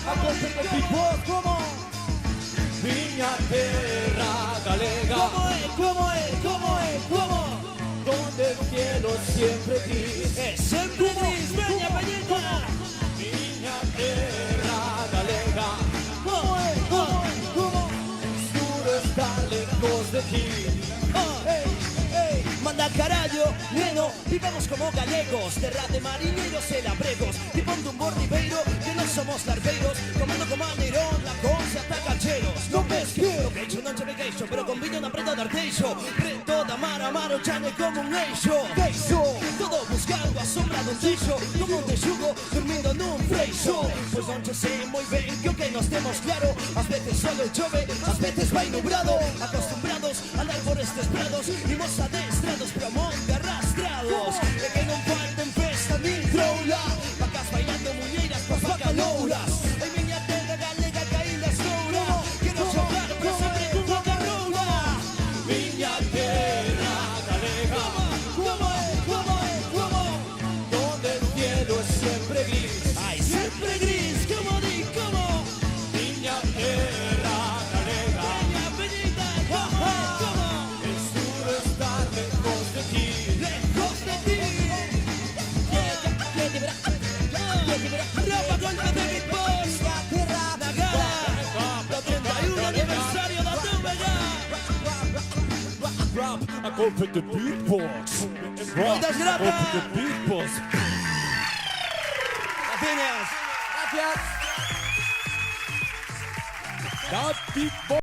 A golpe de beatbox, ¿cómo? Miña terra galega. ¿Cómo es? ¿Cómo es? ¿Cómo es? ¿Cómo? Donde el cielo siempre gris. Es siempre gris, Peña Peñita. Miña terra galega. ¿Cómo es? ¿Cómo es? ¿Cómo? Duro estar lejos de ti. Manda carallo, neno, vivamos como galegos, terra de mariñeiros e labregos, tipo de un borribeiro, que non somos larveiros, comendo como a Neirón, la concha ata cacheros. Non ves que o queixo non che me queixo, pero con viño na preta de arteixo, preto da mar a mar o chane como un eixo. Queixo, todo buscando a sombra dun teixo, como un texugo, dormindo nun freixo. Pois non che sei moi ben que o que nos temos claro, ás veces solo chove, ás veces vai nublado, acostumbrados a andar por estes prados, imos adestrados pero a monte arrastrados, e que non falten festa nin troula, vacas bailando muñeiras coas bacalouras. Ai miña terra galega que aínda estoura, quero xogar pero sempre con boca roula. Miña terra galega. ¿Cómo es? ¿Cómo es? ¿Cómo? Donde el cielo es siempre gris. Ay, siempre gris, como di, como Miña terra galega. Peña Peñita, ¿cómo? ¿Cómo? Es duro estar lejos de ti. Lejos de ti. Rapa golpe de beatbox, la gala, la 31 aniversario da TVG. Rap a golpe de beatbox. Muchas Rap a golpe de gracias. beatbox. Gracias. Gracias. That beatbox.